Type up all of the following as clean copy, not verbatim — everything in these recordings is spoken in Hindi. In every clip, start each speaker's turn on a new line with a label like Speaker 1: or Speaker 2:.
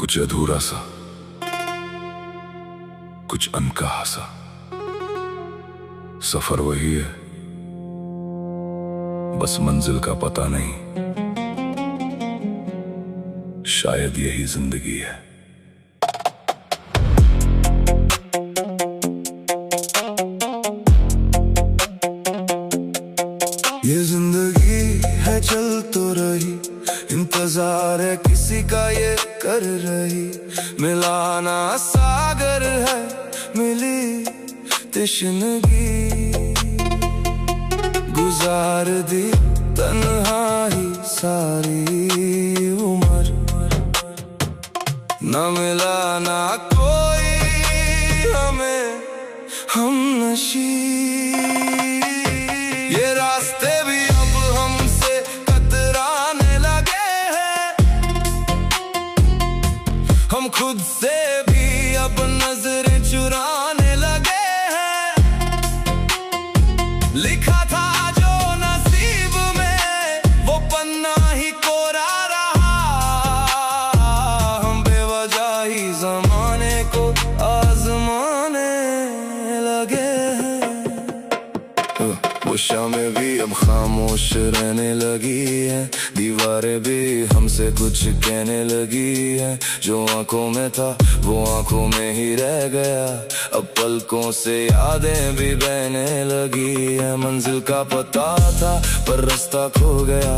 Speaker 1: कुछ अधूरा सा, कुछ अनकहा सा। सफर वही है, बस मंजिल का पता नहीं। शायद यही जिंदगी है। ये जिंदगी है चल तो रही, इंतजार है किसी का ये कर रही। मिलाना सागर है, मिली तश्नगी। गुजार दी तन्हाई सारी उम्र, न मिला ना कोई हमें हमनशी। ये रास्ते भी अब हमसे कतराने लगे हैं, हम खुद से भी अब नजरें चुराने लगे हैं। लिखा था जो नसीब में, वो पन्ना ही कोरा रहा। हम बेवजह ही जमाने को आजमाने लगे हैं। वो शामें भी अब खामोश रहने लगी है, दीवारें भी हमसे कुछ कहने लगी है। जो आंखों में था वो आंखों में ही रह गया, अब पलकों से यादें भी बहने लगी है। मंजिल का पता था पर रास्ता खो गया,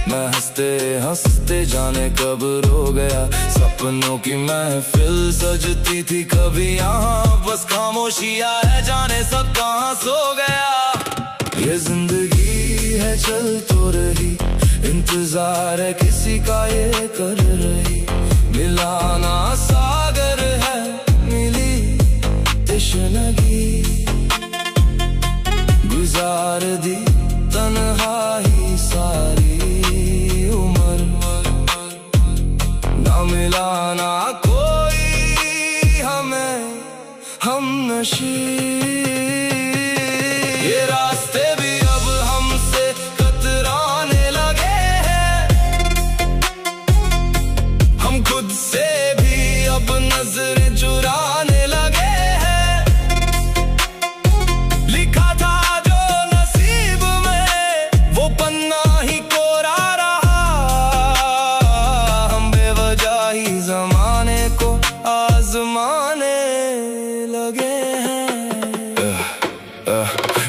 Speaker 1: मैं हंसते हंसते जाने कब रो गया। सपनों की महफिल सजती थी कभी यहाँ, बस खामोशियाँ है जाने सब कहाँ सो गया। ये जिंदगी है चल तो रही, इंतजार है किसी का ये कर रही। मिलाना सागर है, मिली तश्नगी। गुजार दी तन्हाई सारी उम्र, ना मिलाना कोई हमें हमनशी। ये रास्ते भी अब हमसे कतराने लगे हैं, हम खुद से भी अब नजरें चुराने लगे हैं। लिखा था जो नसीब में, वो पन्ना ही कोरा रहा। हम बेवजह ही जमाने को आजमाने लगे हैं।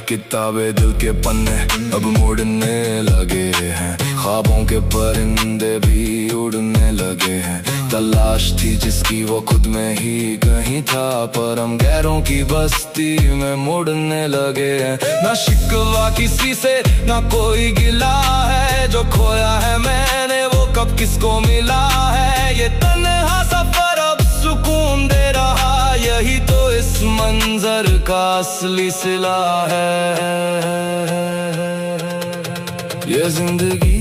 Speaker 1: किताबें दिल के पन्ने अब मुड़ने लगे हैं, ख्वाबों के परिंदे भी उड़ने लगे हैं। तलाश थी जिसकी वो खुद में ही कहीं था, पर हम गैरों की बस्ती में मुड़ने लगे हैं। ना शिकवा किसी से ना कोई गिला है, जो खोया है मैंने वो कब किसको मिला है। ये तन्हा सफर अब सुकून दे रहा, यही तो इस मंजर का असली सिला है। ये जिंदगी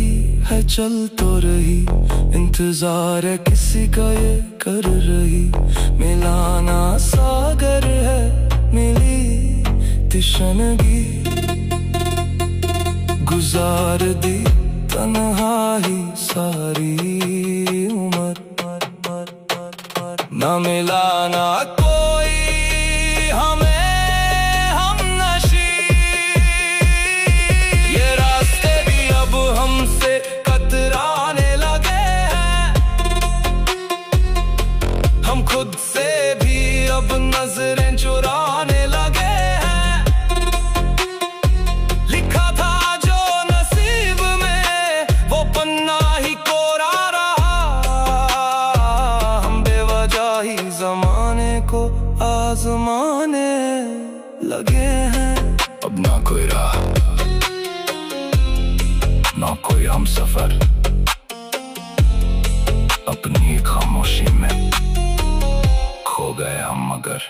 Speaker 1: है चल तो रही, इंतजार है किसी का ये कर रही। मिलाना सागर है, मिली तश्नगी। गुजार दी तन्हाई सारी उम्र, ना मिलाना कोई हमें हमनशी। ये रास्ते भी अब हमसे कतराने लगे हैं, हम खुद से भी अब नजरें चुराने लगे हैं। लिखा था जो नसीब में, वो पन्ना ही कोरा रहा। हम बेवजह ही जमाने को आजमाने लगे हैं। अब ना कोई राह, ना कोई हम सफर, अपनी खामोशी में खो गए हम मगर।